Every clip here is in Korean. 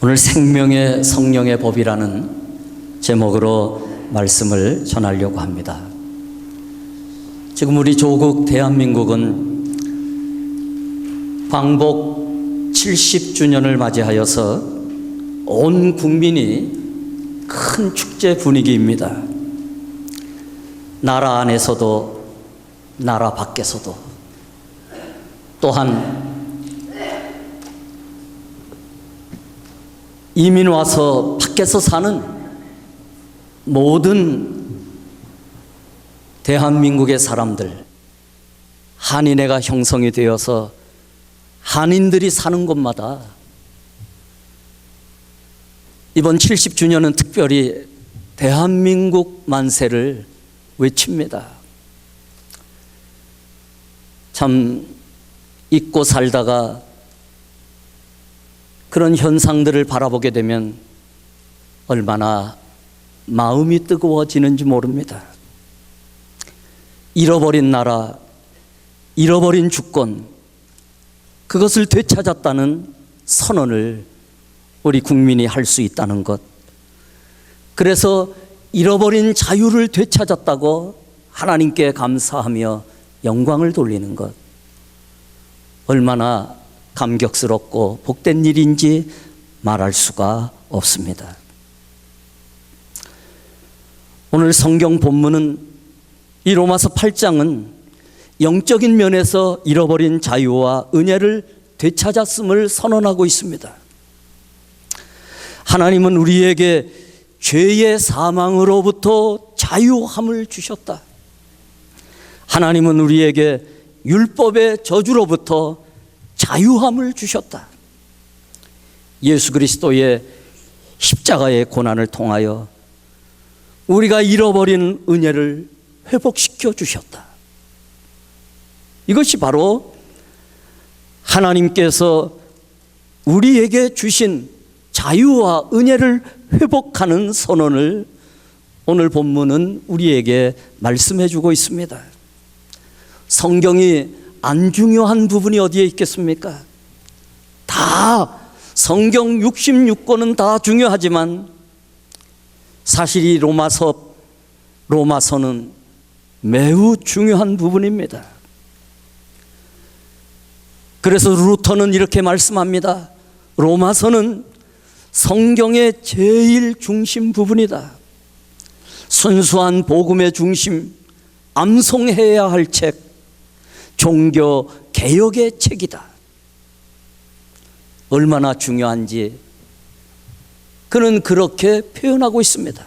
오늘 생명의 성령의 법이라는 제목으로 말씀을 전하려고 합니다. 지금 우리 조국 대한민국은 광복 70주년을 맞이하여서 온 국민이 큰 축제 분위기입니다. 나라 안에서도 나라 밖에서도 또한 이민 와서 밖에서 사는 모든 대한민국의 사람들, 한인회가 형성이 되어서 한인들이 사는 곳마다 이번 70주년은 특별히 대한민국 만세를 외칩니다. 참 잊고 살다가 그런 현상들을 바라보게 되면 얼마나 마음이 뜨거워지는지 모릅니다. 잃어버린 나라, 잃어버린 주권, 그것을 되찾았다는 선언을 우리 국민이 할 수 있다는 것, 그래서 잃어버린 자유를 되찾았다고 하나님께 감사하며 영광을 돌리는 것, 얼마나 감격스럽고 복된 일인지 말할 수가 없습니다. 오늘 성경 본문은 이 로마서 8장은 영적인 면에서 잃어버린 자유와 은혜를 되찾았음을 선언하고 있습니다. 하나님은 우리에게 죄의 사망으로부터 자유함을 주셨다. 하나님은 우리에게 율법의 저주로부터 자유함을 주셨다. 예수 그리스도의 십자가의 고난을 통하여 우리가 잃어버린 은혜를 회복시켜 주셨다. 이것이 바로 하나님께서 우리에게 주신 자유와 은혜를 회복하는 선언을 오늘 본문은 우리에게 말씀해 주고 있습니다. 성경이 안 중요한 부분이 어디에 있겠습니까? 다 성경 66권은 다 중요하지만 사실 이 로마서는 매우 중요한 부분입니다. 그래서 루터는 이렇게 말씀합니다. 로마서는 성경의 제일 중심 부분이다. 순수한 복음의 중심, 암송해야 할 책, 종교 개혁의 책이다. 얼마나 중요한지 그는 그렇게 표현하고 있습니다.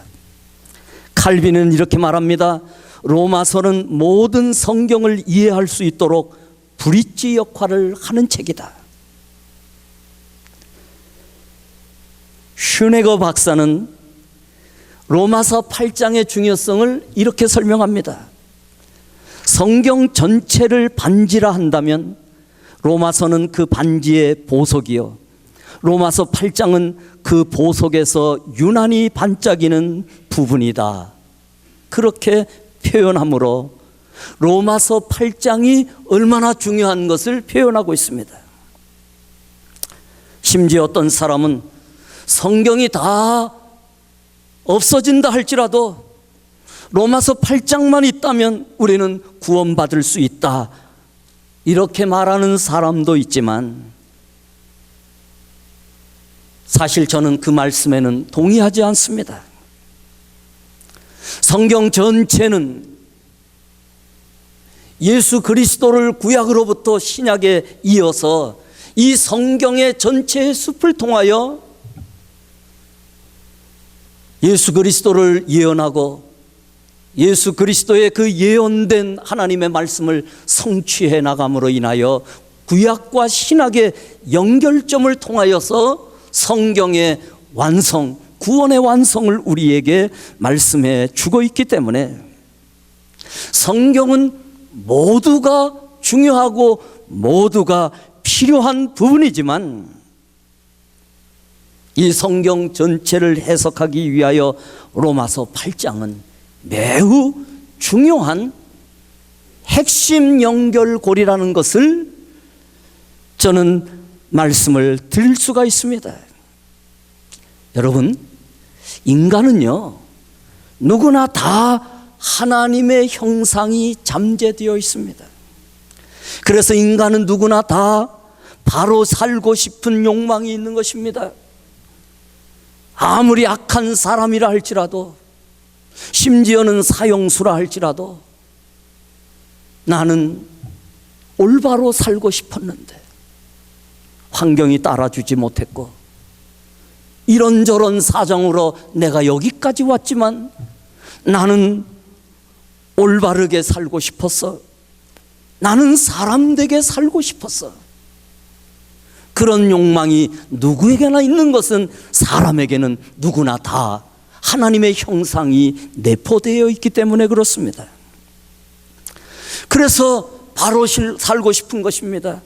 칼빈은 이렇게 말합니다. 로마서는 모든 성경을 이해할 수 있도록 브릿지 역할을 하는 책이다. 슈네거 박사는 로마서 8장의 중요성을 이렇게 설명합니다. 성경 전체를 반지라 한다면 로마서는 그 반지의 보석이요, 로마서 8장은 그 보석에서 유난히 반짝이는 부분이다. 그렇게 표현하므로 로마서 8장이 얼마나 중요한 것을 표현하고 있습니다. 심지어 어떤 사람은 성경이 다 없어진다 할지라도 로마서 8장만 있다면 우리는 구원받을 수 있다, 이렇게 말하는 사람도 있지만 사실 저는 그 말씀에는 동의하지 않습니다. 성경 전체는 예수 그리스도를 구약으로부터 신약에 이어서 이 성경의 전체의 숲을 통하여 예수 그리스도를 예언하고 예수 그리스도의 그 예언된 하나님의 말씀을 성취해 나감으로 인하여 구약과 신약의 연결점을 통하여서 성경의 완성, 구원의 완성을 우리에게 말씀해 주고 있기 때문에 성경은 모두가 중요하고 모두가 필요한 부분이지만 이 성경 전체를 해석하기 위하여 로마서 8장은 매우 중요한 핵심 연결고리라는 것을 저는 말씀을 드릴 수가 있습니다. 여러분, 인간은요, 누구나 다 하나님의 형상이 잠재되어 있습니다. 그래서 인간은 누구나 다 바로 살고 싶은 욕망이 있는 것입니다. 아무리 악한 사람이라 할지라도, 심지어는 사형수라 할지라도 나는 올바로 살고 싶었는데 환경이 따라주지 못했고 이런저런 사정으로 내가 여기까지 왔지만 나는 올바르게 살고 싶었어. 나는 사람되게 살고 싶었어. 그런 욕망이 누구에게나 있는 것은 사람에게는 누구나 다 하나님의 형상이 내포되어 있기 때문에 그렇습니다. 그래서 바로 살고 싶은 것입니다.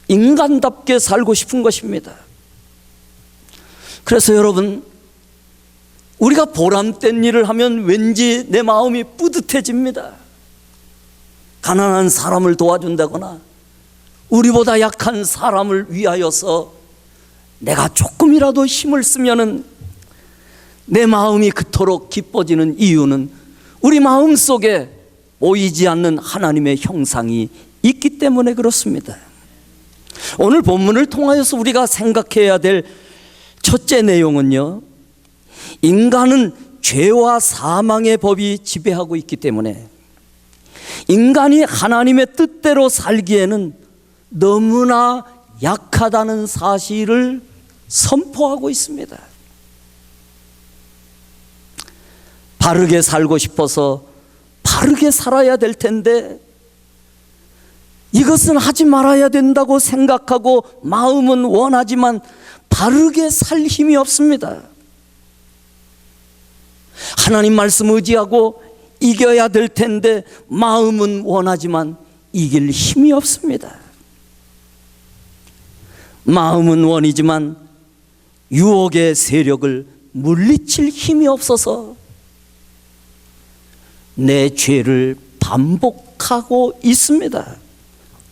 인간답게 살고 싶은 것입니다. 그래서 여러분, 우리가 보람된 일을 하면 왠지 내 마음이 뿌듯해집니다. 가난한 사람을 도와준다거나 우리보다 약한 사람을 위하여서 내가 조금이라도 힘을 쓰면은 내 마음이 그토록 기뻐지는 이유는 우리 마음 속에 보이지 않는 하나님의 형상이 있기 때문에 그렇습니다. 오늘 본문을 통하여서 우리가 생각해야 될 첫째 내용은요, 인간은 죄와 사망의 법이 지배하고 있기 때문에 인간이 하나님의 뜻대로 살기에는 너무나 약하다는 사실을 선포하고 있습니다. 바르게 살고 싶어서 바르게 살아야 될 텐데 이것은 하지 말아야 된다고 생각하고 마음은 원하지만 바르게 살 힘이 없습니다. 하나님 말씀 의지하고 이겨야 될 텐데 마음은 원하지만 이길 힘이 없습니다. 마음은 원이지만 유혹의 세력을 물리칠 힘이 없어서 내 죄를 반복하고 있습니다.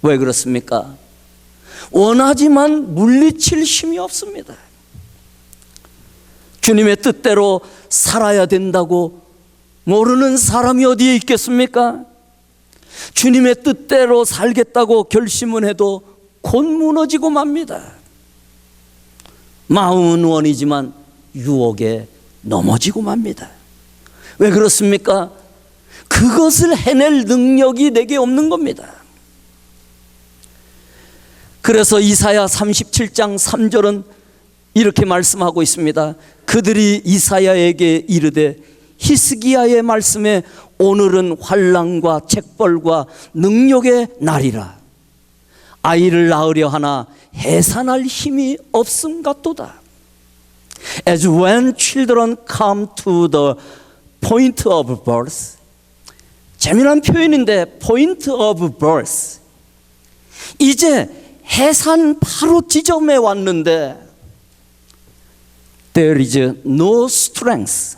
왜 그렇습니까? 원하지만 물리칠 힘이 없습니다. 주님의 뜻대로 살아야 된다고 모르는 사람이 어디에 있겠습니까? 주님의 뜻대로 살겠다고 결심은 해도 곧 무너지고 맙니다. 마음은 원이지만 유혹에 넘어지고 맙니다. 왜 그렇습니까? 그것을 해낼 능력이 내게 없는 겁니다. 그래서 이사야 37장 3절은 이렇게 말씀하고 있습니다. 그들이 이사야에게 이르되 히스기야의 말씀에 오늘은 환난과 책벌과 능욕의 날이라. 아이를 낳으려 하나 해산할 힘이 없음 같도다. As when children come to the point of birth. 재미난 표현인데 point of birth. 이제 해산 바로 지점에 왔는데 There is no strength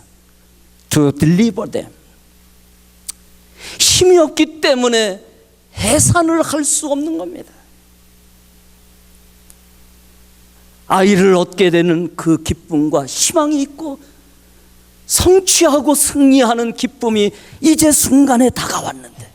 to deliver them. 힘이 없기 때문에 해산을 할 수 없는 겁니다. 아이를 얻게 되는 그 기쁨과 희망이 있고 성취하고 승리하는 기쁨이 이제 순간에 다가왔는데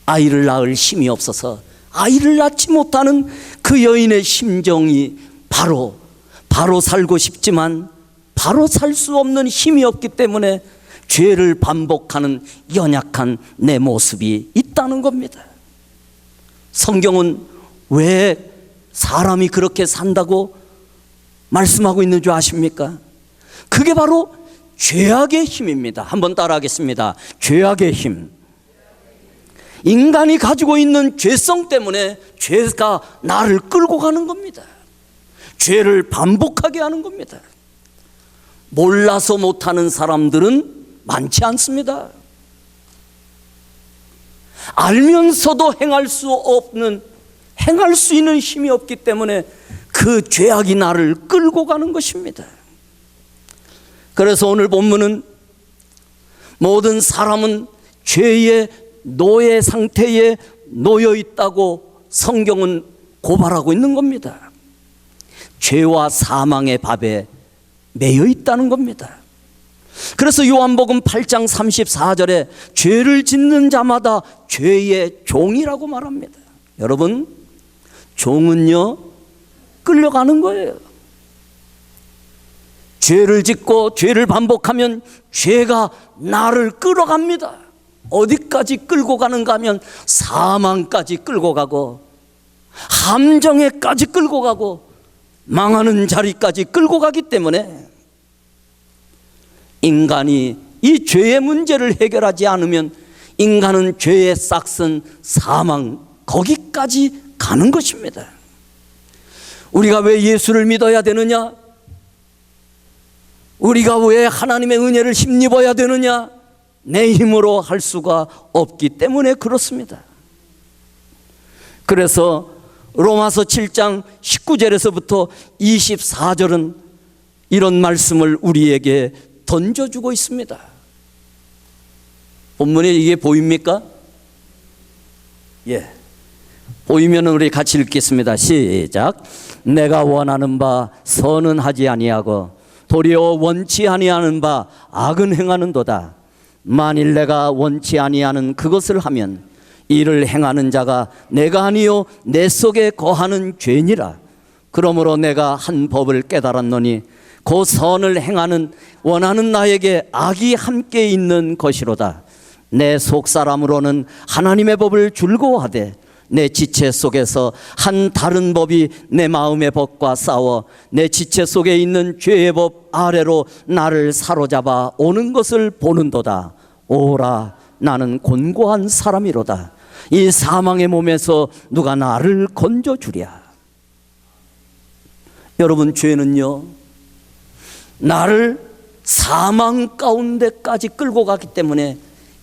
아이를 낳을 힘이 없어서 아이를 낳지 못하는 그 여인의 심정이 바로 살고 싶지만 바로 살 수 없는 힘이 없기 때문에 죄를 반복하는 연약한 내 모습이 있다는 겁니다. 성경은 왜 사람이 그렇게 산다고 말씀하고 있는 줄 아십니까? 그게 바로 죄악의 힘입니다. 한번 따라하겠습니다. 죄악의 힘. 인간이 가지고 있는 죄성 때문에 죄가 나를 끌고 가는 겁니다. 죄를 반복하게 하는 겁니다. 몰라서 못하는 사람들은 많지 않습니다. 알면서도 행할 수 있는 힘이 없기 때문에 그 죄악이 나를 끌고 가는 것입니다. 그래서 오늘 본문은 모든 사람은 죄의 노예 상태에 놓여 있다고 성경은 고발하고 있는 겁니다. 죄와 사망의 밥에 매여 있다는 겁니다. 그래서 요한복음 8장 34절에 죄를 짓는 자마다 죄의 종이라고 말합니다. 여러분, 종은요 끌려가는 거예요. 죄를 짓고 죄를 반복하면 죄가 나를 끌어갑니다. 어디까지 끌고 가는가 하면 사망까지 끌고 가고, 함정에까지 끌고 가고, 망하는 자리까지 끌고 가기 때문에 인간이 이 죄의 문제를 해결하지 않으면 인간은 죄의 싹슨 사망, 거기까지 가는 것입니다. 우리가 왜 예수를 믿어야 되느냐? 우리가 왜 하나님의 은혜를 힘입어야 되느냐? 내 힘으로 할 수가 없기 때문에 그렇습니다. 그래서 로마서 7장 19절에서부터 24절은 이런 말씀을 우리에게 던져주고 있습니다. 본문에 이게 보입니까? 예, 보이면 우리 같이 읽겠습니다. 시작. 내가 원하는 바 선은 하지 아니하고 도리어 원치 아니하는 바 악은 행하는도다. 만일 내가 원치 아니하는 그것을 하면 이를 행하는 자가 내가 아니요 내 속에 거하는 죄니라. 그러므로 내가 한 법을 깨달았노니 그 선을 행하는 원하는 나에게 악이 함께 있는 것이로다. 내 속사람으로는 하나님의 법을 즐거워하되 내 지체 속에서 한 다른 법이 내 마음의 법과 싸워 내 지체 속에 있는 죄의 법 아래로 나를 사로잡아 오는 것을 보는도다. 오라, 나는 곤고한 사람이로다. 이 사망의 몸에서 누가 나를 건져주랴. 여러분, 죄는요 나를 사망 가운데까지 끌고 가기 때문에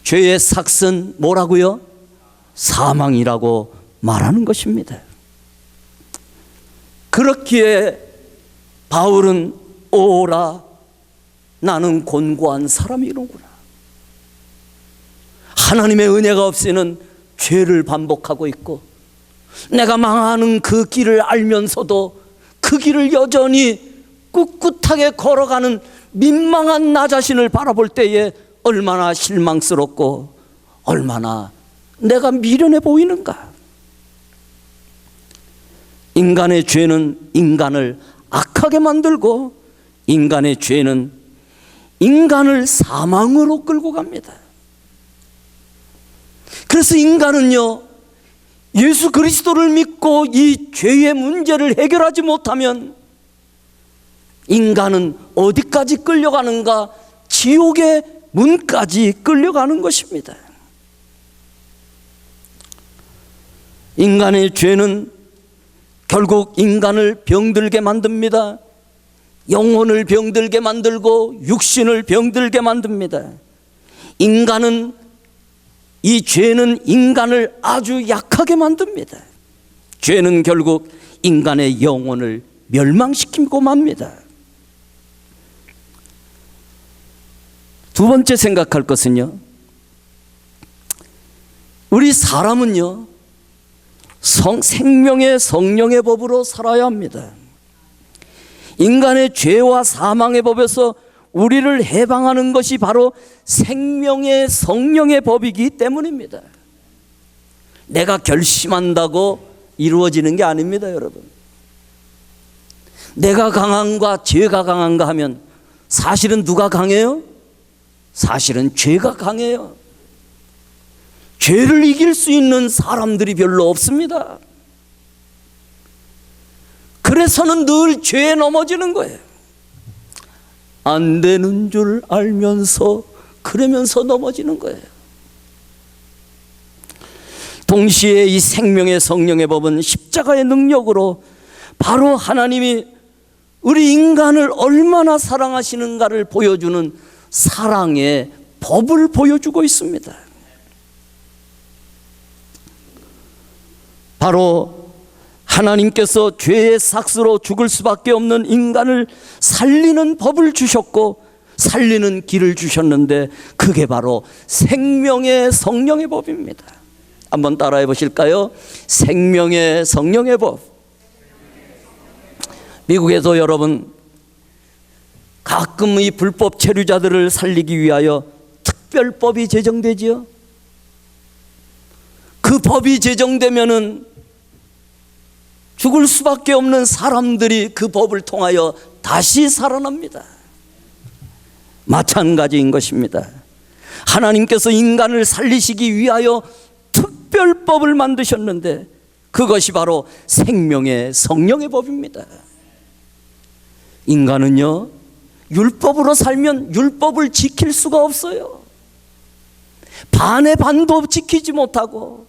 죄의 삭은 뭐라고요? 사망이라고 말하는 것입니다. 그렇기에 바울은 오라, 나는 곤고한 사람이로구나. 하나님의 은혜가 없이는 죄를 반복하고 있고, 내가 망하는 그 길을 알면서도 그 길을 여전히 꿋꿋하게 걸어가는 민망한 나 자신을 바라볼 때에 얼마나 실망스럽고 얼마나 내가 미련해 보이는가. 인간의 죄는 인간을 악하게 만들고 인간의 죄는 인간을 사망으로 끌고 갑니다. 그래서 인간은요 예수 그리스도를 믿고 이 죄의 문제를 해결하지 못하면 인간은 어디까지 끌려가는가? 지옥의 문까지 끌려가는 것입니다. 인간의 죄는 결국 인간을 병들게 만듭니다. 영혼을 병들게 만들고 육신을 병들게 만듭니다. 이 죄는 인간을 아주 약하게 만듭니다. 죄는 결국 인간의 영혼을 멸망시키고 맙니다. 두 번째 생각할 것은요, 우리 사람은요 생명의 성령의 법으로 살아야 합니다. 인간의 죄와 사망의 법에서 우리를 해방하는 것이 바로 생명의 성령의 법이기 때문입니다. 내가 결심한다고 이루어지는 게 아닙니다, 여러분. 내가 강한가 죄가 강한가 하면 사실은 누가 강해요? 사실은 죄가 강해요. 죄를 이길 수 있는 사람들이 별로 없습니다. 그래서는 늘 죄에 넘어지는 거예요. 안 되는 줄 알면서 그러면서 넘어지는 거예요. 동시에 이 생명의 성령의 법은 십자가의 능력으로 바로 하나님이 우리 인간을 얼마나 사랑하시는가를 보여주는 사랑의 법을 보여주고 있습니다. 바로 하나님께서 죄의 삭스로 죽을 수밖에 없는 인간을 살리는 법을 주셨고 살리는 길을 주셨는데 그게 바로 생명의 성령의 법입니다. 한번 따라해 보실까요? 생명의 성령의 법. 미국에서 여러분 가끔 이 불법 체류자들을 살리기 위하여 특별법이 제정되지요. 그 법이 제정되면은 죽을 수밖에 없는 사람들이 그 법을 통하여 다시 살아납니다. 마찬가지인 것입니다. 하나님께서 인간을 살리시기 위하여 특별법을 만드셨는데 그것이 바로 생명의 성령의 법입니다. 인간은요, 율법으로 살면 율법을 지킬 수가 없어요. 반의 반도 지키지 못하고,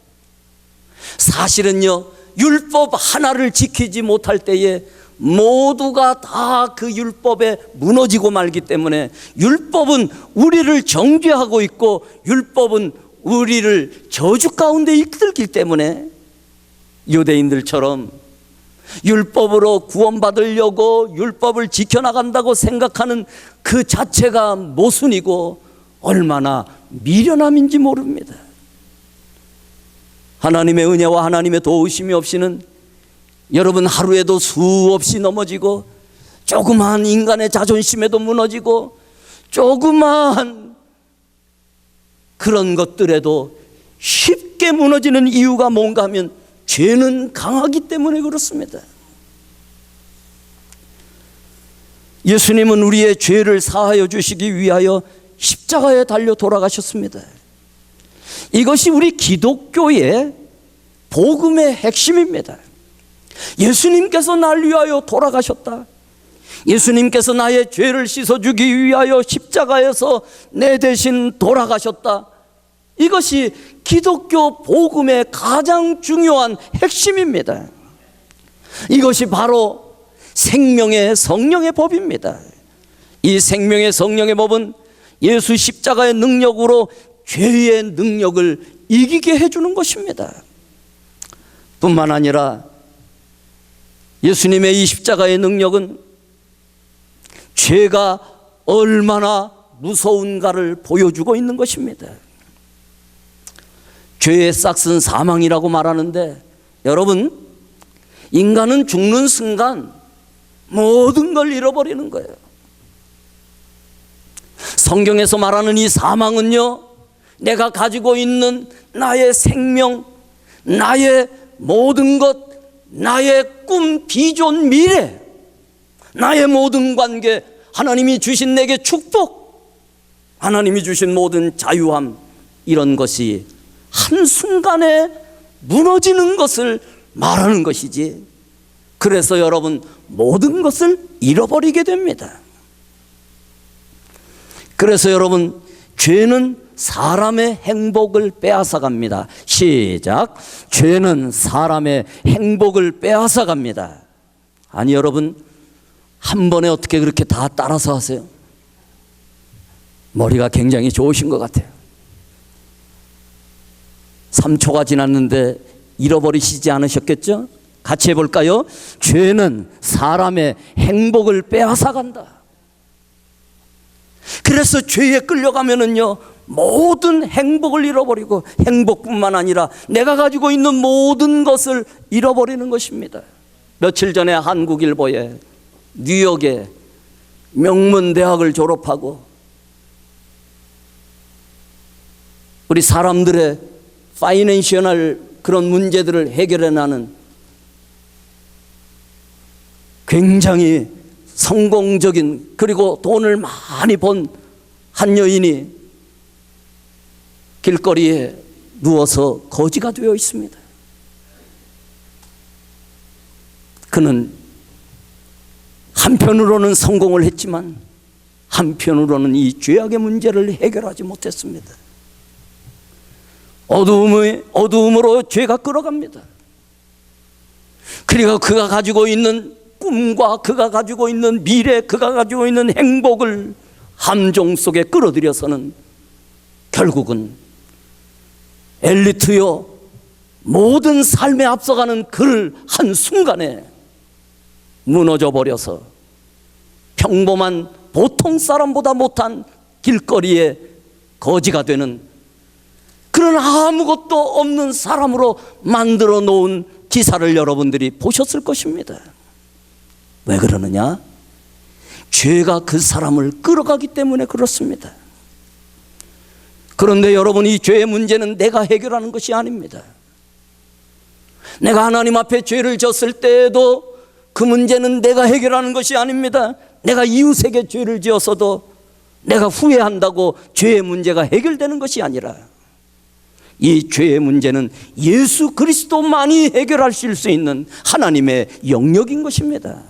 사실은요, 율법 하나를 지키지 못할 때에 모두가 다 그 율법에 무너지고 말기 때문에 율법은 우리를 정죄하고 있고 율법은 우리를 저주 가운데 이끌기 때문에 유대인들처럼 율법으로 구원받으려고 율법을 지켜나간다고 생각하는 그 자체가 모순이고 얼마나 미련함인지 모릅니다. 하나님의 은혜와 하나님의 도우심이 없이는 여러분 하루에도 수없이 넘어지고, 조그마한 인간의 자존심에도 무너지고, 조그마한 그런 것들에도 쉽게 무너지는 이유가 뭔가 하면 죄는 강하기 때문에 그렇습니다. 예수님은 우리의 죄를 사하여 주시기 위하여 십자가에 달려 돌아가셨습니다. 이것이 우리 기독교의 복음의 핵심입니다. 예수님께서 날 위하여 돌아가셨다. 예수님께서 나의 죄를 씻어주기 위하여 십자가에서 내 대신 돌아가셨다. 이것이 기독교 복음의 가장 중요한 핵심입니다. 이것이 바로 생명의 성령의 법입니다. 이 생명의 성령의 법은 예수 십자가의 능력으로 죄의 능력을 이기게 해주는 것입니다. 뿐만 아니라 예수님의 이 십자가의 능력은 죄가 얼마나 무서운가를 보여주고 있는 것입니다. 죄의 싹은 사망이라고 말하는데, 여러분, 인간은 죽는 순간 모든 걸 잃어버리는 거예요. 성경에서 말하는 이 사망은요, 내가 가지고 있는 나의 생명, 나의 모든 것, 나의 꿈, 비전, 미래, 나의 모든 관계, 하나님이 주신 내게 축복, 하나님이 주신 모든 자유함, 이런 것이 한순간에 무너지는 것을 말하는 것이지, 그래서 여러분 모든 것을 잃어버리게 됩니다. 그래서 여러분, 죄는 사람의 행복을 빼앗아갑니다. 시작. 죄는 사람의 행복을 빼앗아갑니다. 아니 여러분, 한 번에 어떻게 그렇게 다 따라서 하세요? 머리가 굉장히 좋으신 것 같아요. 3초가 지났는데 잃어버리시지 않으셨겠죠? 같이 해볼까요? 죄는 사람의 행복을 빼앗아간다. 그래서 죄에 끌려가면은요, 모든 행복을 잃어버리고, 행복뿐만 아니라 내가 가지고 있는 모든 것을 잃어버리는 것입니다. 며칠 전에 한국일보에 뉴욕의 명문대학을 졸업하고 우리 사람들의 파이낸셜 그런 문제들을 해결해 나는 굉장히 성공적인, 그리고 돈을 많이 번 한 여인이 길거리에 누워서 거지가 되어 있습니다. 그는 한편으로는 성공을 했지만 한편으로는 이 죄악의 문제를 해결하지 못했습니다. 어두움으로 죄가 끌어갑니다. 그리고 그가 가지고 있는 꿈과 그가 가지고 있는 미래, 그가 가지고 있는 행복을 함정 속에 끌어들여서는 결국은 엘리트요, 모든 삶에 앞서가는 그 한순간에 무너져 버려서 평범한 보통 사람보다 못한 길거리에 거지가 되는 그런 아무것도 없는 사람으로 만들어 놓은 기사를 여러분들이 보셨을 것입니다. 왜 그러느냐? 죄가 그 사람을 끌어가기 때문에 그렇습니다. 그런데 여러분, 이 죄의 문제는 내가 해결하는 것이 아닙니다. 내가 하나님 앞에 죄를 졌을 때에도 그 문제는 내가 해결하는 것이 아닙니다. 내가 이웃에게 죄를 지어서도 내가 후회한다고 죄의 문제가 해결되는 것이 아니라 이 죄의 문제는 예수 그리스도만이 해결하실 수 있는 하나님의 영역인 것입니다.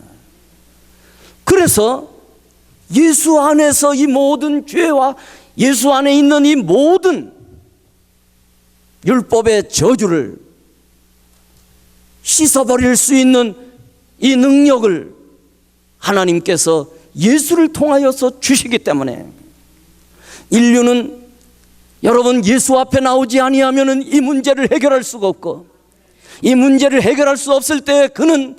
그래서 예수 안에서 이 모든 죄와 예수 안에 있는 이 모든 율법의 저주를 씻어버릴 수 있는 이 능력을 하나님께서 예수를 통하여서 주시기 때문에 인류는 여러분 예수 앞에 나오지 아니하면 이 문제를 해결할 수가 없고, 이 문제를 해결할 수 없을 때 그는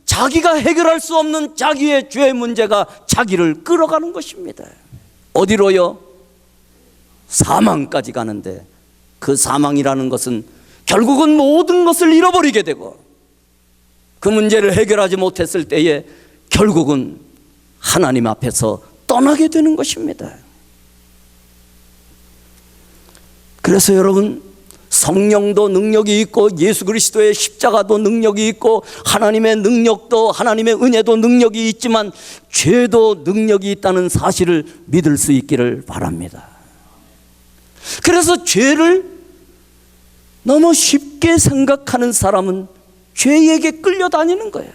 자기가 해결할 수 없는 자기의 죄의 문제가 자기를 끌어가는 것입니다. 어디로요? 사망까지 가는데, 그 사망이라는 것은 결국은 모든 것을 잃어버리게 되고 그 문제를 해결하지 못했을 때에 결국은 하나님 앞에서 떠나게 되는 것입니다. 그래서 여러분, 성령도 능력이 있고 예수 그리스도의 십자가도 능력이 있고 하나님의 능력도, 하나님의 은혜도 능력이 있지만 죄도 능력이 있다는 사실을 믿을 수 있기를 바랍니다. 그래서 죄를 너무 쉽게 생각하는 사람은 죄에게 끌려다니는 거예요.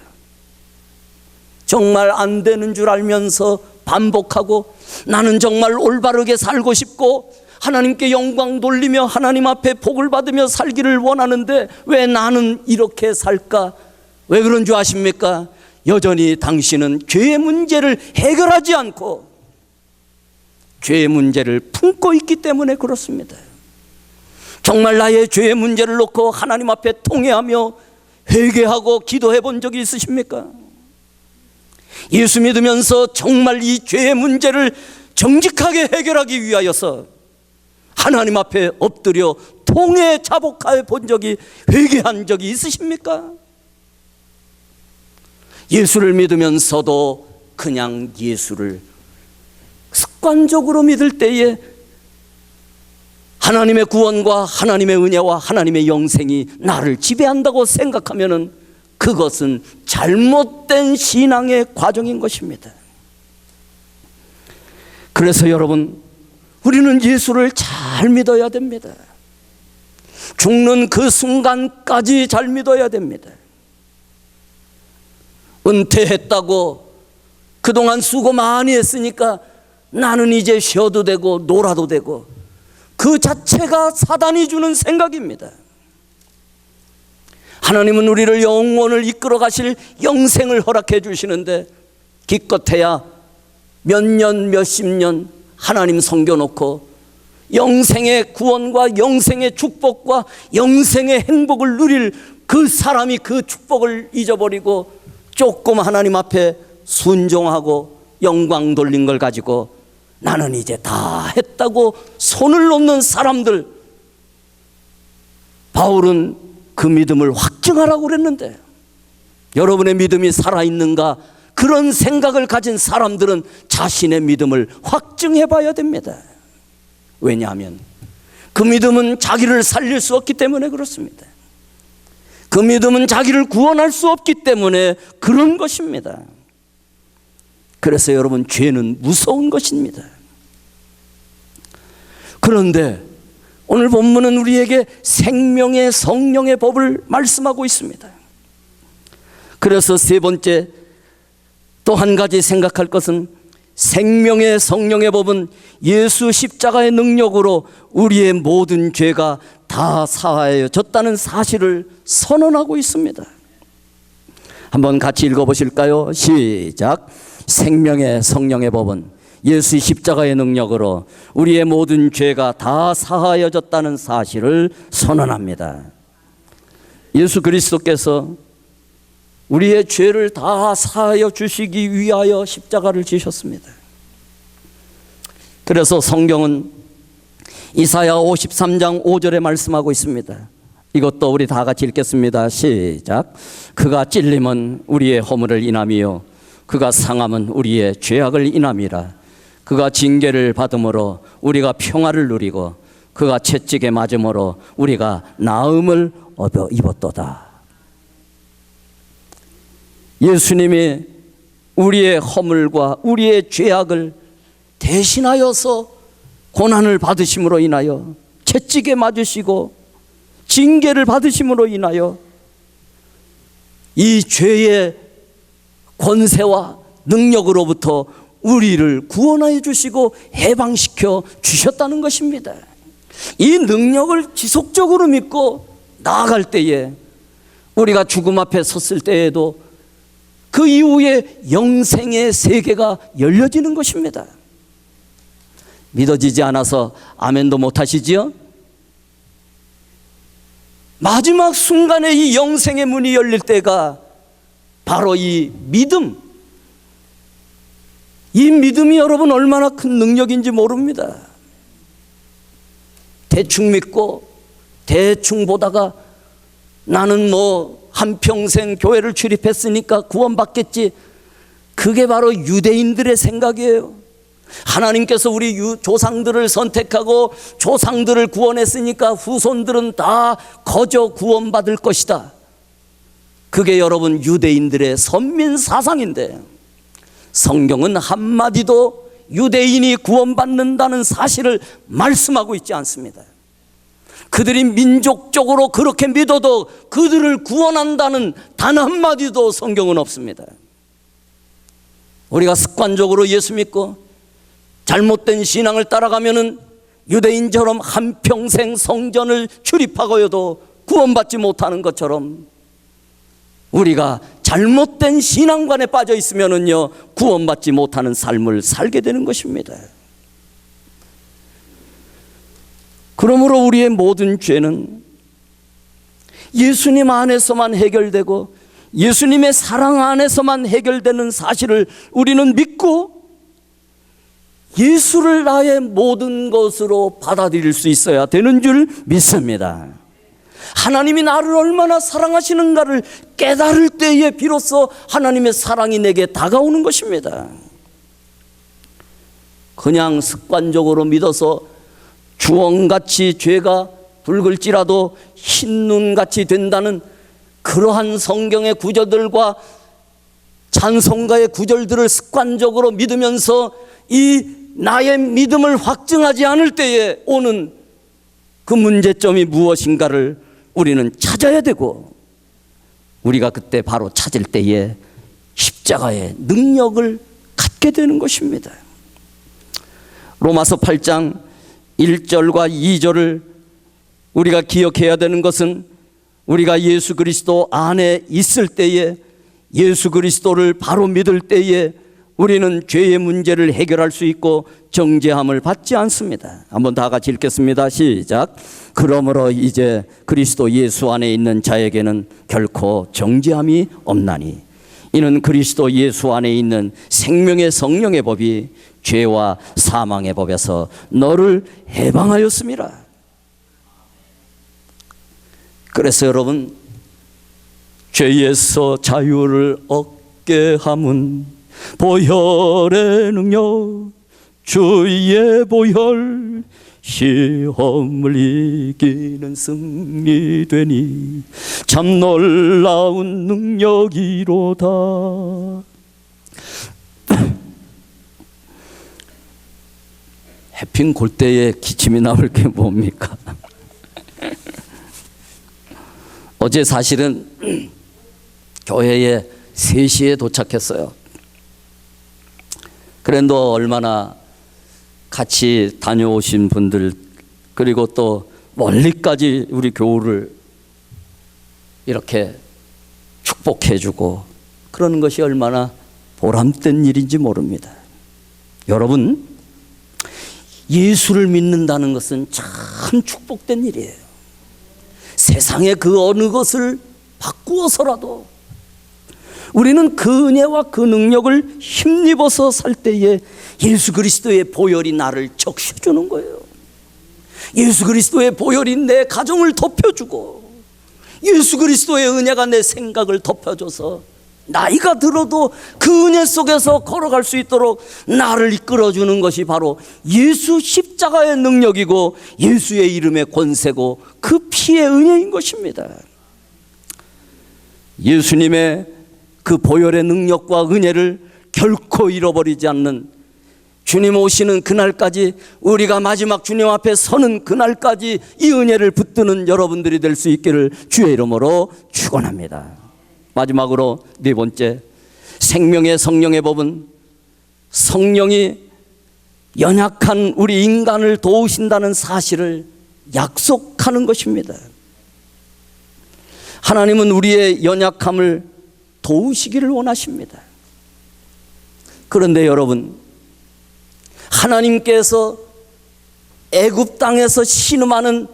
정말 안 되는 줄 알면서 반복하고, 나는 정말 올바르게 살고 싶고 하나님께 영광 돌리며 하나님 앞에 복을 받으며 살기를 원하는데 왜 나는 이렇게 살까? 왜 그런 줄 아십니까? 여전히 당신은 죄의 문제를 해결하지 않고 죄의 문제를 품고 있기 때문에 그렇습니다. 정말 나의 죄의 문제를 놓고 하나님 앞에 통회하며 회개하고 기도해 본 적이 있으십니까? 예수 믿으면서 정말 이 죄의 문제를 정직하게 해결하기 위하여서 하나님 앞에 엎드려 통회 자복해 본 적이, 회개한 적이 있으십니까? 예수를 믿으면서도 그냥 예수를 습관적으로 믿을 때에 하나님의 구원과 하나님의 은혜와 하나님의 영생이 나를 지배한다고 생각하면은 그것은 잘못된 신앙의 과정인 것입니다. 그래서 여러분, 우리는 예수를 잘 믿어야 됩니다. 죽는 그 순간까지 잘 믿어야 됩니다. 은퇴했다고 그동안 수고 많이 했으니까 나는 이제 쉬어도 되고 놀아도 되고, 그 자체가 사단이 주는 생각입니다. 하나님은 우리를 영원을 이끌어 가실 영생을 허락해 주시는데 기껏해야 몇 년 몇십 년 하나님 섬겨놓고 영생의 구원과 영생의 축복과 영생의 행복을 누릴 그 사람이 그 축복을 잊어버리고 조금 하나님 앞에 순종하고 영광 돌린 걸 가지고 나는 이제 다 했다고 손을 놓는 사람들, 바울은 그 믿음을 확증하라고 그랬는데 여러분의 믿음이 살아있는가? 그런 생각을 가진 사람들은 자신의 믿음을 확증해 봐야 됩니다. 왜냐하면 그 믿음은 자기를 살릴 수 없기 때문에 그렇습니다. 그 믿음은 자기를 구원할 수 없기 때문에 그런 것입니다. 그래서 여러분, 죄는 무서운 것입니다. 그런데 오늘 본문은 우리에게 생명의 성령의 법을 말씀하고 있습니다. 그래서 세 번째, 또 한 가지 생각할 것은 생명의 성령의 법은 예수 십자가의 능력으로 우리의 모든 죄가 다 사하여졌다는 사실을 선언하고 있습니다. 한번 같이 읽어보실까요? 시작. 생명의 성령의 법은 예수 십자가의 능력으로 우리의 모든 죄가 다 사하여졌다는 사실을 선언합니다. 예수 그리스도께서 우리의 죄를 다 사하여 주시기 위하여 십자가를 지셨습니다. 그래서 성경은 이사야 53장 5절에 말씀하고 있습니다. 이것도 우리 다 같이 읽겠습니다. 시작. 그가 찔림은 우리의 허물을 인함이요 그가 상함은 우리의 죄악을 인함이라. 그가 징계를 받음으로 우리가 평화를 누리고 그가 채찍에 맞음으로 우리가 나음을 얻어 입었도다. 예수님이 우리의 허물과 우리의 죄악을 대신하여서 고난을 받으심으로 인하여, 채찍에 맞으시고 징계를 받으심으로 인하여 이 죄의 권세와 능력으로부터 우리를 구원하여 주시고 해방시켜 주셨다는 것입니다. 이 능력을 지속적으로 믿고 나아갈 때에, 우리가 죽음 앞에 섰을 때에도 그 이후에 영생의 세계가 열려지는 것입니다. 믿어지지 않아서 아멘도 못하시지요? 마지막 순간에 이 영생의 문이 열릴 때가 바로 이 믿음, 이 믿음이 여러분 얼마나 큰 능력인지 모릅니다. 대충 믿고 대충 보다가 나는 한평생 교회를 출입했으니까 구원받겠지, 그게 바로 유대인들의 생각이에요. 하나님께서 우리 조상들을 선택하고 조상들을 구원했으니까 후손들은 다 거저 구원받을 것이다. 그게 여러분 유대인들의 선민 사상인데, 성경은 한마디도 유대인이 구원받는다는 사실을 말씀하고 있지 않습니다. 그들이 민족적으로 그렇게 믿어도 그들을 구원한다는 단 한마디도 성경은 없습니다. 우리가 습관적으로 예수 믿고 잘못된 신앙을 따라가면은 유대인처럼 한평생 성전을 출입하고여도 구원받지 못하는 것처럼, 우리가 잘못된 신앙관에 빠져 있으면은요, 구원받지 못하는 삶을 살게 되는 것입니다. 그러므로 우리의 모든 죄는 예수님 안에서만 해결되고 예수님의 사랑 안에서만 해결되는 사실을 우리는 믿고 예수를 나의 모든 것으로 받아들일 수 있어야 되는 줄 믿습니다. 하나님이 나를 얼마나 사랑하시는가를 깨달을 때에 비로소 하나님의 사랑이 내게 다가오는 것입니다. 그냥 습관적으로 믿어서 주홍같이 죄가 붉을지라도 흰눈같이 된다는 그러한 성경의 구절들과 찬송가의 구절들을 습관적으로 믿으면서 이 나의 믿음을 확증하지 않을 때에 오는 그 문제점이 무엇인가를 우리는 찾아야 되고, 우리가 그때 바로 찾을 때에 십자가의 능력을 갖게 되는 것입니다. 로마서 8장 1절과 2절을 우리가 기억해야 되는 것은, 우리가 예수 그리스도 안에 있을 때에, 예수 그리스도를 바로 믿을 때에 우리는 죄의 문제를 해결할 수 있고 정죄함을 받지 않습니다. 한번 다 같이 읽겠습니다. 시작. 그러므로 이제 그리스도 예수 안에 있는 자에게는 결코 정죄함이 없나니, 이는 그리스도 예수 안에 있는 생명의 성령의 법이 죄와 사망의 법에서 너를 해방하였음이라. 그래서 여러분, 죄에서 자유를 얻게 함은 보혈의 능력, 주의 보혈, 시험을 이기는 승리되니 참 놀라운 능력이로다. 해핑 골대에 기침이 나올 게 뭡니까? 어제 사실은 교회에 3시에 도착했어요. 그런데 얼마나 같이 다녀오신 분들, 그리고 또 멀리까지 우리 교우를 이렇게 축복해주고 그러는 것이 얼마나 보람된 일인지 모릅니다. 여러분, 예수를 믿는다는 것은 참 축복된 일이에요. 세상의 그 어느 것을 바꾸어서라도 우리는 그 은혜와 그 능력을 힘입어서 살 때에 예수 그리스도의 보혈이 나를 적셔주는 거예요. 예수 그리스도의 보혈이 내 가정을 덮여주고, 예수 그리스도의 은혜가 내 생각을 덮여줘서 나이가 들어도 그 은혜 속에서 걸어갈 수 있도록 나를 이끌어주는 것이 바로 예수 십자가의 능력이고 예수의 이름의 권세고 그 피의 은혜인 것입니다. 예수님의 그 보혈의 능력과 은혜를 결코 잃어버리지 않는, 주님 오시는 그날까지, 우리가 마지막 주님 앞에 서는 그날까지 이 은혜를 붙드는 여러분들이 될 수 있기를 주의 이름으로 축원합니다. 마지막으로 네 번째, 생명의 성령의 법은 성령이 연약한 우리 인간을 도우신다는 사실을 약속하는 것입니다. 하나님은 우리의 연약함을 도우시기를 원하십니다. 그런데 여러분, 하나님께서 애굽 땅에서 신음하는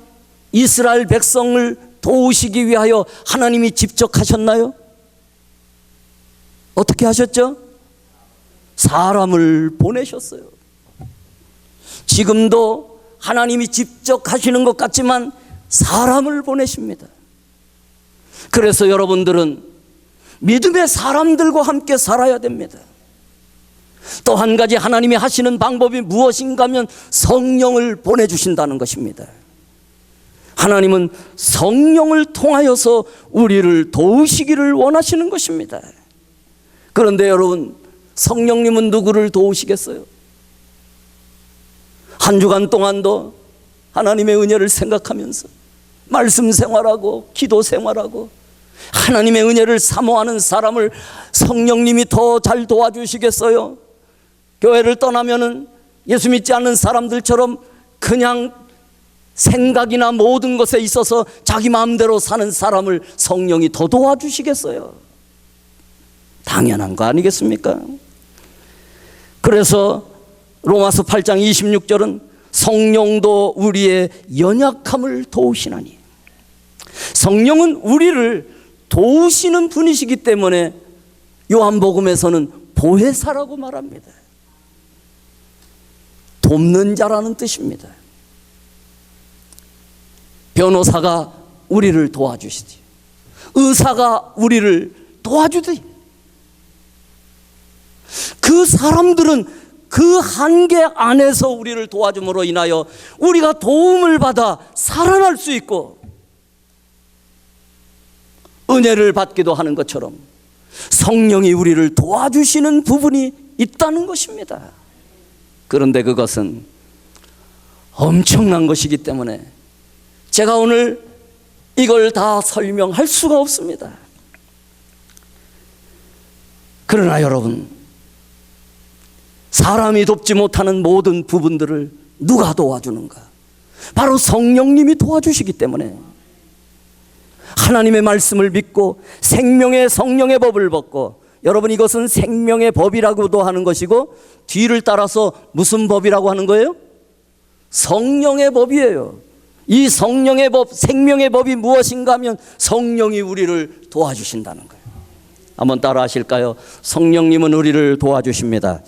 이스라엘 백성을 도우시기 위하여 하나님이 직접 하셨나요? 어떻게 하셨죠? 사람을 보내셨어요. 지금도 하나님이 직접 하시는 것 같지만 사람을 보내십니다. 그래서 여러분들은 믿음의 사람들과 함께 살아야 됩니다. 또 한 가지 하나님이 하시는 방법이 무엇인가 하면 성령을 보내주신다는 것입니다. 하나님은 성령을 통하여서 우리를 도우시기를 원하시는 것입니다. 그런데 여러분, 성령님은 누구를 도우시겠어요? 한 주간 동안도 하나님의 은혜를 생각하면서 말씀 생활하고 기도 생활하고 하나님의 은혜를 사모하는 사람을 성령님이 더 잘 도와주시겠어요? 교회를 떠나면은 예수 믿지 않는 사람들처럼 그냥 생각이나 모든 것에 있어서 자기 마음대로 사는 사람을 성령이 더 도와주시겠어요? 당연한 거 아니겠습니까? 그래서 로마서 8장 26절은 성령도 우리의 연약함을 도우시나니, 성령은 우리를 도우시는 분이시기 때문에 요한복음에서는 보혜사라고 말합니다. 돕는 자라는 뜻입니다. 변호사가 우리를 도와주시지, 의사가 우리를 도와주지, 그 사람들은 그 한계 안에서 우리를 도와줌으로 인하여 우리가 도움을 받아 살아날 수 있고 은혜를 받기도 하는 것처럼 성령이 우리를 도와주시는 부분이 있다는 것입니다. 그런데 그것은 엄청난 것이기 때문에 제가 오늘 이걸 다 설명할 수가 없습니다. 그러나 여러분, 사람이 돕지 못하는 모든 부분들을 누가 도와주는가? 바로 성령님이 도와주시기 때문에 하나님의 말씀을 믿고 생명의 성령의 법을 벗고, 여러분 이것은 생명의 법이라고도 하는 것이고 뒤를 따라서 무슨 법이라고 하는 거예요? 성령의 법이에요. 이 성령의 법, 생명의 법이 무엇인가 하면 성령이 우리를 도와주신다는 거예요. 한번 따라 하실까요? 성령님은 우리를 도와주십니다.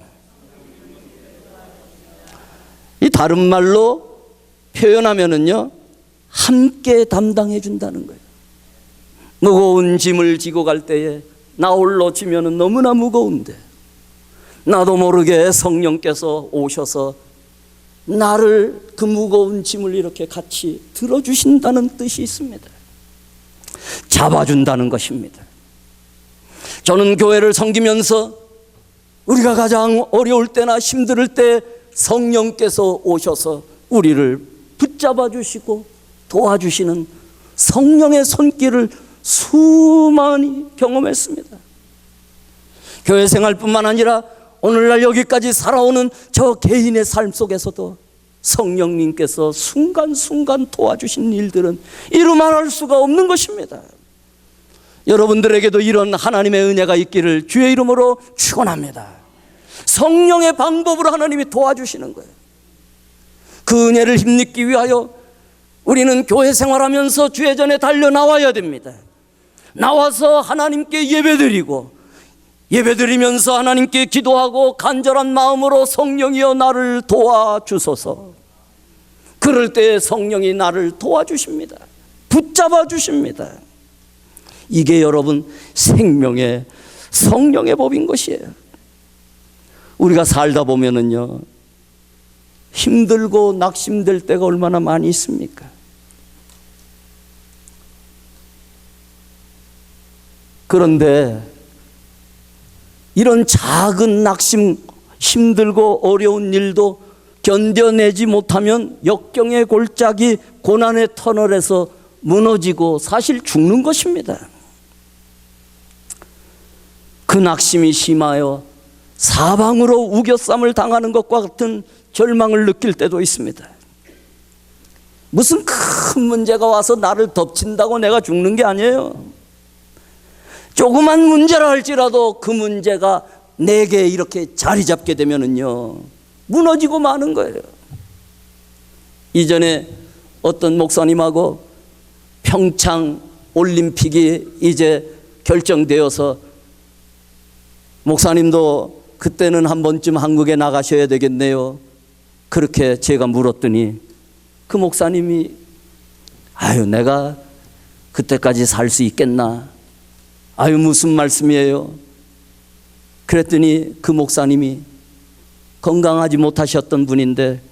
이 다른 말로 표현하면은요, 함께 담당해 준다는 거예요. 무거운 짐을 지고 갈 때에 나 홀로 지면은 너무나 무거운데 나도 모르게 성령께서 오셔서 나를 그 무거운 짐을 이렇게 같이 들어주신다는 뜻이 있습니다. 잡아준다는 것입니다. 저는 교회를 섬기면서 우리가 가장 어려울 때나 힘들 때 성령께서 오셔서 우리를 붙잡아 주시고 도와주시는 성령의 손길을 수많이 경험했습니다. 교회 생활뿐만 아니라 오늘날 여기까지 살아오는 저 개인의 삶 속에서도 성령님께서 순간순간 도와주신 일들은 이루 말할 수가 없는 것입니다. 여러분들에게도 이런 하나님의 은혜가 있기를 주의 이름으로 축원합니다. 성령의 방법으로 하나님이 도와주시는 거예요. 그 은혜를 힘입기 위하여 우리는 교회 생활하면서 주의 전에 달려 나와야 됩니다. 나와서 하나님께 예배드리면서 하나님께 기도하고 간절한 마음으로 성령이여 나를 도와주소서. 그럴 때 성령이 나를 도와주십니다. 붙잡아 주십니다. 이게 여러분 생명의 성령의 법인 것이에요. 우리가 살다 보면은요, 힘들고 낙심될 때가 얼마나 많이 있습니까? 그런데 이런 작은 낙심, 힘들고 어려운 일도 견뎌내지 못하면 역경의 골짜기, 고난의 터널에서 무너지고 사실 죽는 것입니다. 그 낙심이 심하여 사방으로 우겨쌈을 당하는 것과 같은 절망을 느낄 때도 있습니다. 무슨 큰 문제가 와서 나를 덮친다고 내가 죽는 게 아니에요. 조그만 문제라 할지라도 그 문제가 내게 이렇게 자리 잡게 되면은요, 무너지고 마는 거예요. 이전에 어떤 목사님하고 평창 올림픽이 이제 결정되어서 목사님도 그때는 한 번쯤 한국에 나가셔야 되겠네요. 그렇게 제가 물었더니 그 목사님이 아유, 내가 그때까지 살 수 있겠나? 아유, 무슨 말씀이에요? 그랬더니 그 목사님이 건강하지 못하셨던 분인데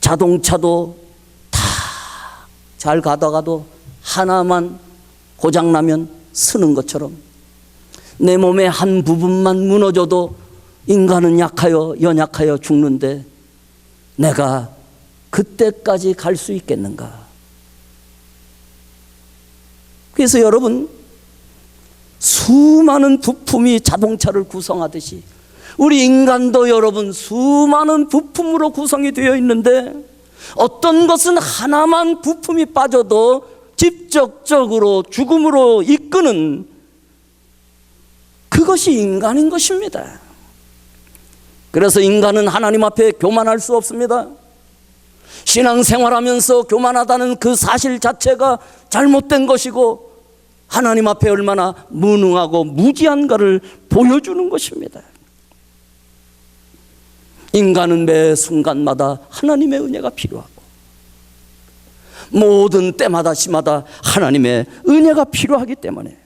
자동차도 다 잘 가다가도 하나만 고장나면 쓰는 것처럼 내 몸의 한 부분만 무너져도 인간은 약하여 연약하여 죽는데 내가 그때까지 갈 수 있겠는가? 그래서 여러분, 수많은 부품이 자동차를 구성하듯이 우리 인간도 여러분 수많은 부품으로 구성이 되어 있는데 어떤 것은 하나만 부품이 빠져도 직접적으로 죽음으로 이끄는 그것이 인간인 것입니다. 그래서 인간은 하나님 앞에 교만할 수 없습니다. 신앙생활하면서 교만하다는 그 사실 자체가 잘못된 것이고 하나님 앞에 얼마나 무능하고 무지한가를 보여주는 것입니다. 인간은 매 순간마다 하나님의 은혜가 필요하고 모든 때마다 시마다 하나님의 은혜가 필요하기 때문에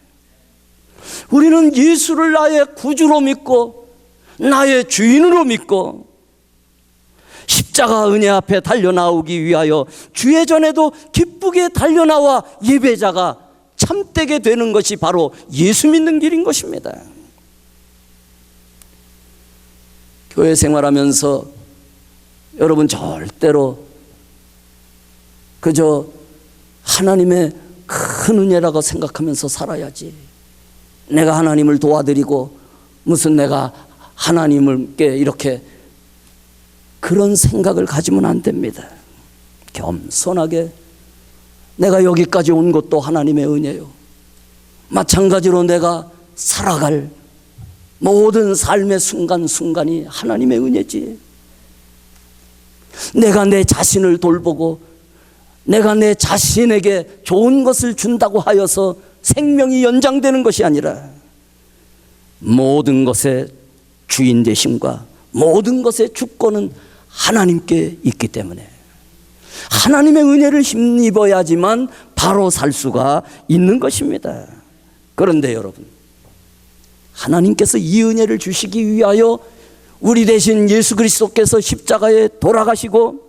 우리는 예수를 나의 구주로 믿고 나의 주인으로 믿고 십자가 은혜 앞에 달려나오기 위하여 주의 전에도 기쁘게 달려나와 예배자가 참되게 되는 것이 바로 예수 믿는 길인 것입니다. 교회 생활하면서 여러분 절대로 그저 하나님의 큰 은혜라고 생각하면서 살아야지, 내가 하나님을 도와드리고 무슨 내가 하나님께 이렇게 그런 생각을 가지면 안 됩니다. 겸손하게 내가 여기까지 온 것도 하나님의 은혜요, 마찬가지로 내가 살아갈 모든 삶의 순간순간이 하나님의 은혜지. 내가 내 자신을 돌보고 내가 내 자신에게 좋은 것을 준다고 하여서 생명이 연장되는 것이 아니라 모든 것의 주인 되심과 모든 것의 주권은 하나님께 있기 때문에 하나님의 은혜를 힘입어야지만 바로 살 수가 있는 것입니다. 그런데 여러분, 하나님께서 이 은혜를 주시기 위하여 우리 대신 예수 그리스도께서 십자가에 돌아가시고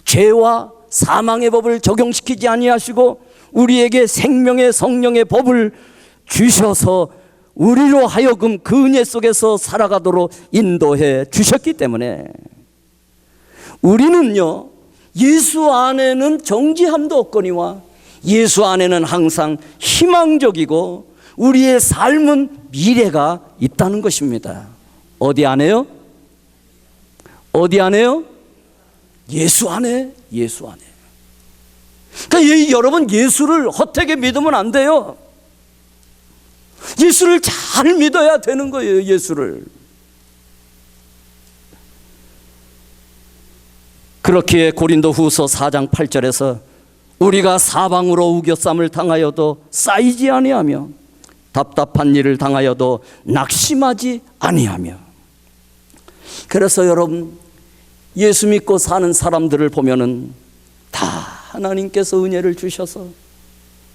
죄와 사망의 법을 적용시키지 아니하시고 우리에게 생명의 성령의 법을 주셔서 우리로 하여금 그 은혜 속에서 살아가도록 인도해 주셨기 때문에 우리는요, 예수 안에는 정죄함도 없거니와 예수 안에는 항상 희망적이고 우리의 삶은 미래가 있다는 것입니다. 어디 안에요? 어디 안에요? 예수 안에, 예수 안에. 그러니까 여러분, 예수를 헛되게 믿으면 안 돼요. 예수를 잘 믿어야 되는 거예요. 예수를. 그렇기에 고린도후서 4장 8절에서 우리가 사방으로 우겨쌈을 당하여도 쌓이지 아니하며 답답한 일을 당하여도 낙심하지 아니하며. 그래서 여러분, 예수 믿고 사는 사람들을 보면은 다 하나님께서 은혜를 주셔서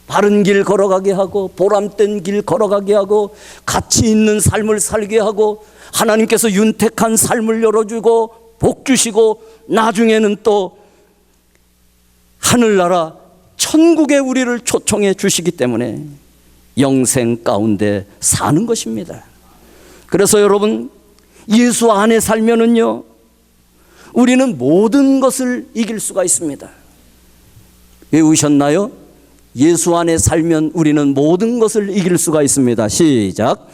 바른 길 걸어가게 하고 보람된 길 걸어가게 하고 가치 있는 삶을 살게 하고 하나님께서 윤택한 삶을 열어주고 복 주시고 나중에는 또 하늘나라 천국에 우리를 초청해 주시기 때문에 영생 가운데 사는 것입니다. 그래서 여러분, 예수 안에 살면은요, 우리는 모든 것을 이길 수가 있습니다. 외우셨나요? 예수 안에 살면 우리는 모든 것을 이길 수가 있습니다. 시작.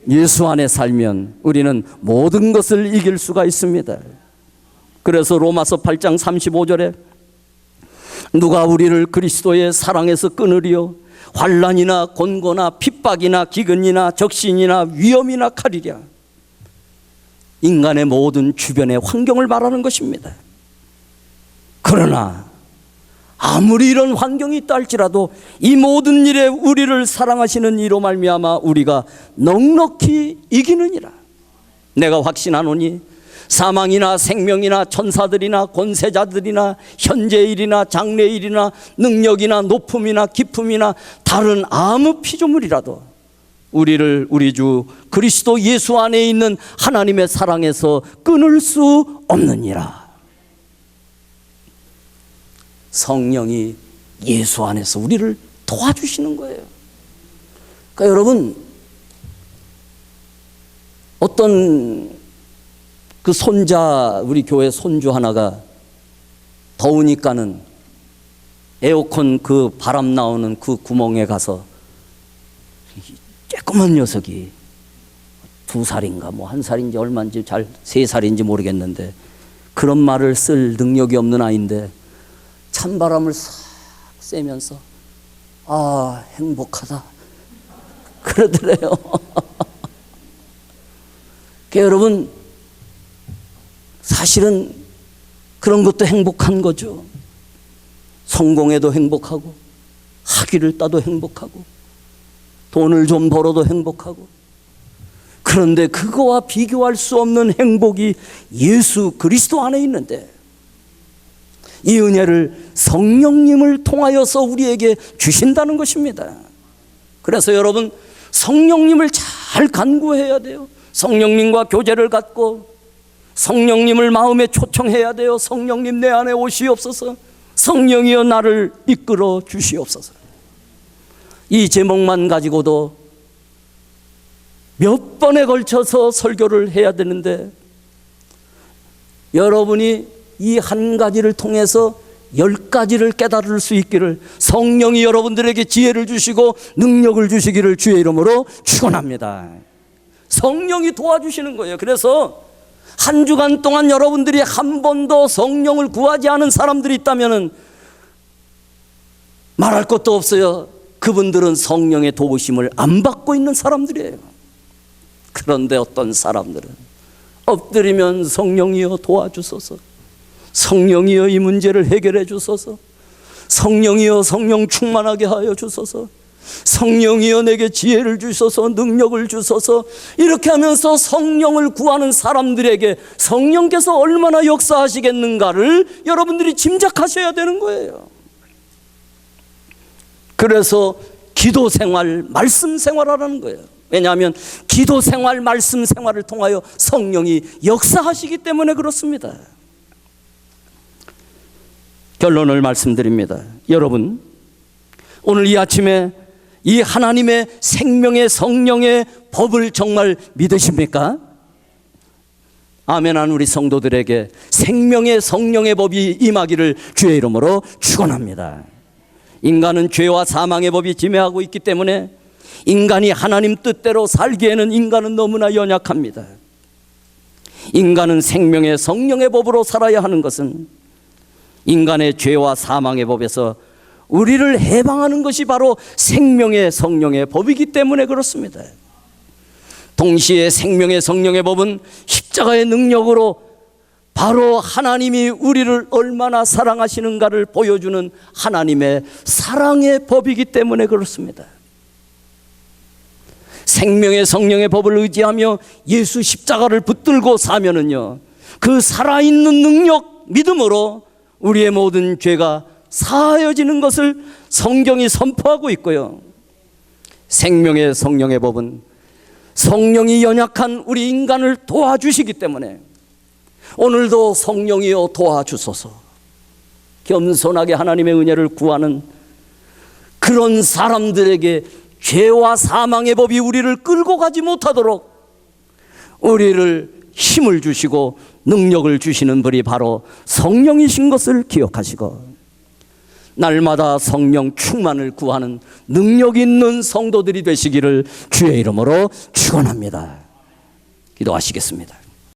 예수 안에 살면 우리는 모든 것을 이길 수가 있습니다. 그래서 로마서 8장 35절에 누가 우리를 그리스도의 사랑에서 끊으리요? 환난이나 곤고나 핍박이나 기근이나 적신이나 위험이나 칼이랴. 인간의 모든 주변의 환경을 말하는 것입니다. 그러나 아무리 이런 환경이 있다 할지라도 이 모든 일에 우리를 사랑하시는 이로 말미암아 우리가 넉넉히 이기느니라. 내가 확신하노니 사망이나 생명이나 천사들이나 권세자들이나 현재일이나 장래일이나 능력이나 높음이나 깊음이나 다른 아무 피조물이라도 우리를 우리 주 그리스도 예수 안에 있는 하나님의 사랑에서 끊을 수 없느니라. 성령이 예수 안에서 우리를 도와주시는 거예요. 그러니까 여러분, 어떤 그 손자, 우리 교회 손주 하나가 더우니까는 에어컨 그 바람 나오는 그 구멍에 가서 조그만 녀석이 2살인가 뭐 1살인지 얼마인지 잘 3살인지 모르겠는데 그런 말을 쓸 능력이 없는 아이인데 찬바람을 싹 쐬면서 아 행복하다 그러더래요. 그러니까 여러분, 사실은 그런 것도 행복한 거죠. 성공해도 행복하고 학위를 따도 행복하고 돈을 좀 벌어도 행복하고. 그런데 그거와 비교할 수 없는 행복이 예수 그리스도 안에 있는데 이 은혜를 성령님을 통하여서 우리에게 주신다는 것입니다. 그래서 여러분, 성령님을 잘 간구해야 돼요. 성령님과 교제를 갖고 성령님을 마음에 초청해야 돼요. 성령님 내 안에 오시옵소서. 성령이여 나를 이끌어 주시옵소서. 이 제목만 가지고도 몇 번에 걸쳐서 설교를 해야 되는데 여러분이 이 한 가지를 통해서 10가지를 깨달을 수 있기를 성령이 여러분들에게 지혜를 주시고 능력을 주시기를 주의 이름으로 축원합니다. 성령이 도와주시는 거예요. 그래서 한 주간 동안 여러분들이 한 번도 성령을 구하지 않은 사람들이 있다면 말할 것도 없어요. 그분들은 성령의 도우심을 안 받고 있는 사람들이에요. 그런데 어떤 사람들은 엎드리면 성령이여 도와주소서, 성령이여 이 문제를 해결해 주소서, 성령이여 성령 충만하게 하여 주소서, 성령이여 내게 지혜를 주소서, 능력을 주소서, 이렇게 하면서 성령을 구하는 사람들에게 성령께서 얼마나 역사하시겠는가를 여러분들이 짐작하셔야 되는 거예요. 그래서 기도 생활, 말씀 생활하라는 거예요. 왜냐하면 기도 생활, 말씀 생활을 통하여 성령이 역사하시기 때문에 그렇습니다. 결론을 말씀드립니다. 여러분, 오늘 이 아침에 이 하나님의 생명의 성령의 법을 정말 믿으십니까? 아멘한 우리 성도들에게 생명의 성령의 법이 임하기를 주의 이름으로 축원합니다. 인간은 죄와 사망의 법이 지배하고 있기 때문에 인간이 하나님 뜻대로 살기에는 인간은 너무나 연약합니다. 인간은 생명의 성령의 법으로 살아야 하는 것은 인간의 죄와 사망의 법에서 우리를 해방하는 것이 바로 생명의 성령의 법이기 때문에 그렇습니다. 동시에 생명의 성령의 법은 십자가의 능력으로 바로 하나님이 우리를 얼마나 사랑하시는가를 보여주는 하나님의 사랑의 법이기 때문에 그렇습니다. 생명의 성령의 법을 의지하며 예수 십자가를 붙들고 사면은요, 그 살아있는 능력, 믿음으로 우리의 모든 죄가 사하여지는 것을 성경이 선포하고 있고요. 생명의 성령의 법은 성령이 연약한 우리 인간을 도와주시기 때문에 오늘도 성령이여 도와주소서, 겸손하게 하나님의 은혜를 구하는 그런 사람들에게 죄와 사망의 법이 우리를 끌고 가지 못하도록 우리를 힘을 주시고 능력을 주시는 분이 바로 성령이신 것을 기억하시고, 날마다 성령 충만을 구하는 능력 있는 성도들이 되시기를 주의 이름으로 축원합니다. 기도하시겠습니다.